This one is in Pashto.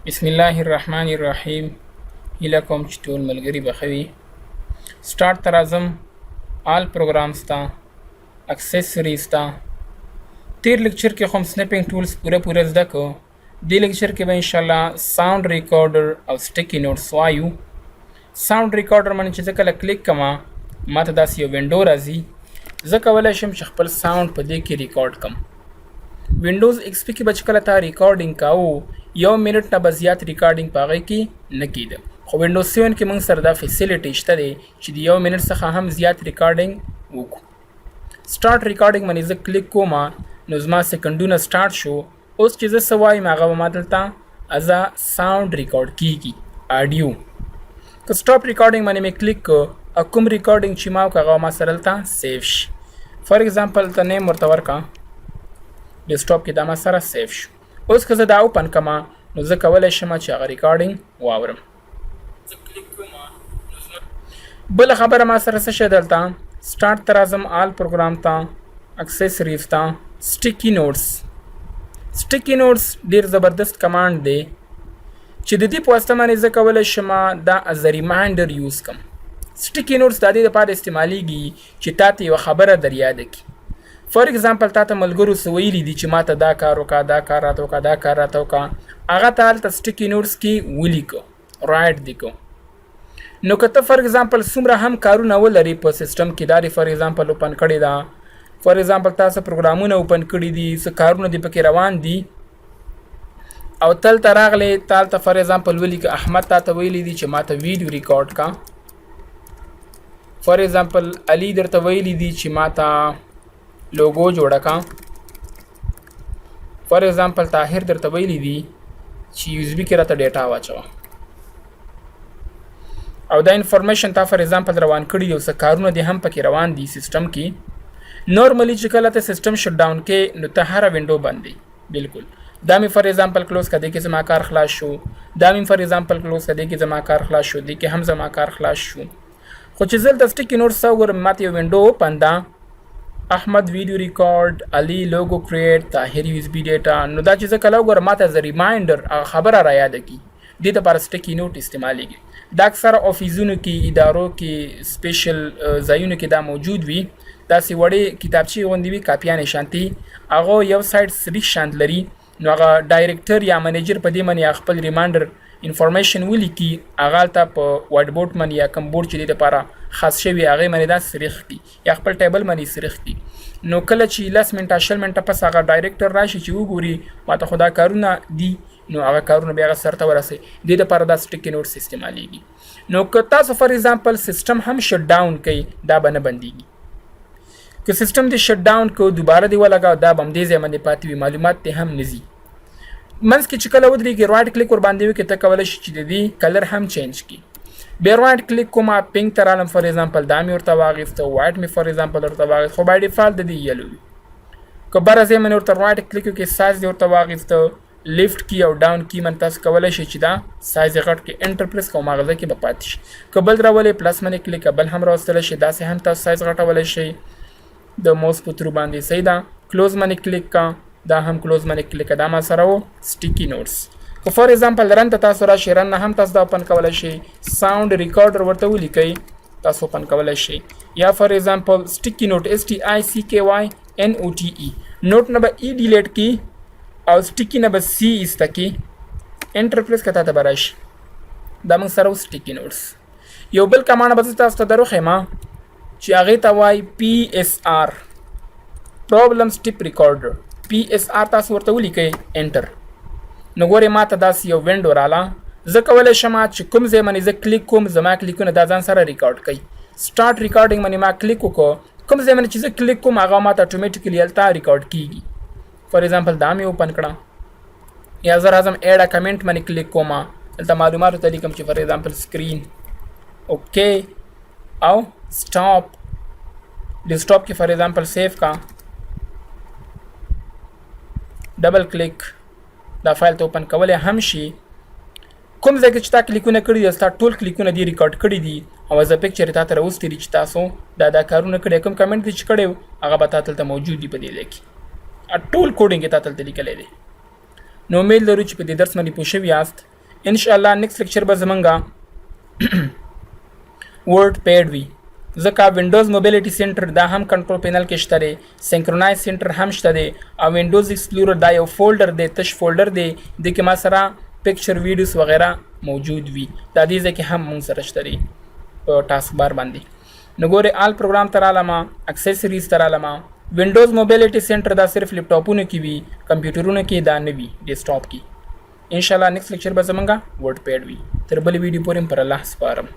بسم الله الرحمن الرحیم. هیله کوم چې ټول ملګري به ښه وي. سټارټ ته راځم. آل پروګرامز ته، اکسیسریز ته. تیر لیکچر کې خو سنیپینګ ټولز پوره زده کو. دې لیکچر کې به انشاءالله ساوند ریکارډر او سټیکی نوټس وایو. ساوند ریکارډر باندې چې زه کله کلیک کوم ماته داسې یو وینډو راځي. زه کولی شم چې خپل ساوند په دې کې ریکارډ کړم. وینډوز ایکس پی کې به چې کله تا ریکارډینګ کوو 1 منټ نه به زیات ریکارډینګ په هغې کې نه کېده، خو وینډوز 7 کې موږ سره دا فیسیلیټي شته دی چې د 1 منټ څخه هم زیات ریکارډینګ وکړو. سټارټ ریکارډینګ باندې زه کلیک کوم نو زما سیکنډونه سټارټ شو. اوس چې زه څه وایم هغه به ما دلته ازه ساوند ریکارډ کېږي، آډیو. که سټاپ ریکارډینګ باندې مې کلیک کړ او کوم ریکارډینګ چې ما وکړ هغه ما سره دلته سیف شي. فار ایگزامپل ته نیم ورته ورکړه، ډیسکټاپ کې دا ما سره سیف شو. اوس که زه دا اوپن کړم نو زه کولی شم چې هغه ریکارډینګ واورم. بله خبره ما سره څه شی دلته سټارټ ته راځم، آل پروګرام ته، اکسیسریز ته، سټیکی نوټس. سټیکی نوټس ډېر زبردست کمانډ دی چې د دې په واسطه باندې زه کولی شم دا از ا ریمایندر یوز کړم. سټیکی نوټس د دې لپاره استعمالیږي چې تا ته یوه خبره در یاده کړي. فار ایگزامپل تا ته ملګرو څه ویلي دي چې ما ته دا کار وکړه، دا کار راته وکړه، دا کار راته وکړه، هغه ته هلته سټیکی نوټس کې ولیکو، رایټ دې کو. نو که ته فار ایگزامپل څومره هم کارونه ولري په سیسټم کې، دا فار ایگزامپل اوپن کړې ده، فار ایگزامپل تاسو پروګرامونه اوپن کړي دي، څه کارونه دې پکې روان دي او تل ته راغلی تالته فار ایگزامپل ولیکه احمد تا ته ویلی دي چې ما ته ویډیو ریکارډ کا. فار ایگزامپل علي درته ویلی دي چې ما ته لوګو جوړه کا. فار ایگزامپل طاهر درته ویلی دي چې یو اس بي کې راته ډیټا واچوه او دا انفارمیشن تا فار ایگزامپل روان کړي یو څه کارونه دي هم پکې روان دي سیسټم کې. نورملی چې کله ته سیسټم شټ ډاون کې نو ته هره وینډو بندي بالکل. دا مې فار ایگزامپل کلوز کړه، دې کې زما کار خلاص شو. دا مې فار ایگزامپل کلوز کړه، دې کې زما کار خلاص شو، دې کې هم زما کار خلاص شو. خو چې زه دلته سټیکی نوټس وګورم ماته یو وینډو اوپن ده، احمد ویډیو ریکارډ، علي لوګو کریټ، طاهر یو اس بي ډیټا. نو دا چې زه کله وګورم ماته از ریمایندر هغه خبره را یاده کړي. دې دپاره سټیکی نوټ استعمالیږي. دا اکثره افیسونو کې، ادارو کې، سپیشل ځایونو کې دا موجود وي. داسې وړې کتابچې غوندې وي، کاپیانې شانتي، هغه یو سایډ سریښ شانت لري. نو هغه ډایرکټر یا منیجر په دې باندې خپل ریمایندر انفارمیشن ولیکي، هغه هلته په وایټ بورډ باندې یا کوم بورډ چې دې دپاره خاص شوي هغې باندې دا سریښ کړي یا خپل ټیبل باندې سریښ کړي. نو کله چې 10 منټه 20 منټه پس هغه ډایرکټر راشي چې وګوري ماته خو دا کارونه دي، نو هغه کارونه بیا هغه سرته ورسوي. دې دپاره دا سټیکی نوټس استعمالیږي. نو که تاسو فار ایگزامپل سیسټم هم شټ ډاون کوي دا به نه بندیږي. که سیسټم دې شټ ډاون کو دوباره دې ولګاو دا به همدې ځای باندې پاتې وي، معلومات دې هم نه ځي. منځ کې چې کله ودرېږي رایټ کلیک ور باندې وکړي ته کولی شي چې د دې کلر هم چینج کړي. بیا رایټ کلیک کوم پینک ته رالم، فار ایگزامپل دا مې ورته واخیسته، وایټ مې فار ایگزامپل ورته واخیست، خو بای ډیفالټ د دې یلو وي. که بره ځای باندې ورته رایټ کلیک وکړي سایز دې ورته واخیسته، لیفټ کی او ډاون کی باندې تاسو کولی شئ چې دا سایز یې غټ کړئ، انټر پریس کوم هغه ځای کې به پاتې شي. که بل راولئ پلس باندې کلیک بل هم راوستلی شئ، داسې هم تاسو سایز غټولی شئ د موس په ترو باندې. صحیح ده. کلوز باندې کلیک کا، دا هم کلوز باندې کلیک دا ما سره و سټیکی نوټس. که فار ایگزامپل رن ته تاسو راشئ، رن نه هم تاسو دا اوپن کولی شئ، ساوند ریکارډر ورته ولیکئ تاسو اوپن کولی شئ. یا فار ایگزامپل سټیکی نوټ STICKYNOTE نوټ نه به ای ډیلیټ کی او سټیکی نه به سی ایسته کی، انټر پریس کړه ته به راشي. دا موږ سره و سټیکی نوټس. یو بل کمانډ به زه تاسو ته در وښیم چې هغې ته وایي PSR پرابلم سټیپ ریکارډر. PSR تاسو ورته ولیکئ انټر. نو ګورئ ما ته داسې یو وینډو راله. زه کولی شم چې کوم ځای باندې زه کلیک کوم زما کلیکونه دا ځان سره ریکارډ کوي. سټارټ ریکارډینګ باندې ما کلیک وکړو، کوم ځای باندې چې زه کلیک کوم هغه ما ته اټومیټیکلي هلته ریکارډ کېږي. فار ایگزامپل دا مې اوپن کړه. یا زه راځم ایډ ا کمنټ باندې کلیک کوم، هلته معلومات ورته لیکم چې فار ایگزامپل سکرین اوکې او سټاپ. ډیسکټاپ کې فار ایگزامپل سیف کا، ډبل کلیک دا فایل ته اوپن کولی هم شي. کوم ځای کې چې تا کلیکونه کړي دي ستا ټول کلیکونه دي ریکارډ کړي دي او از ا پکچر تا ته راوستي دي چې تاسو دا کارونه کړي، کوم کمنټ دې چې کړی هغه به تا دلته موجود دي په دې ځای کې. ټول کوډینګ یې تا دلته لیکلی دی. نو امید لرو چې په دې درس باندې پوه شوي یاست. ان شاء الله نیکست لیکچر به زمونږه ورډ پیډ وي ځکه وینډوز موبیلیټي سنټر دا هم کنټرول پینل کې شته دی سینکرونایز سنټر هم شته دی او وینډوز ایکسپلورر دا یو فولډر دی تش فولډر دی د کې ما سره پکچر ویډیوز وغیرہ موجود وي دا دې ځکه هم مونږ سره شته دی په ټاسک بار باندې نو ګوره آل پروګرام تر علامه اکسسوریز تر علامه وینډوز موبیلیټي سنټر دا صرف لپټاپونو کې وي کمپیوټرونو کې دا نه وي ډیسکټاپ کې ان شاء الله نیکست لیکچر به زمونږه ورډ پیډ وي تر بل ویډیو پورې پر الله سپارم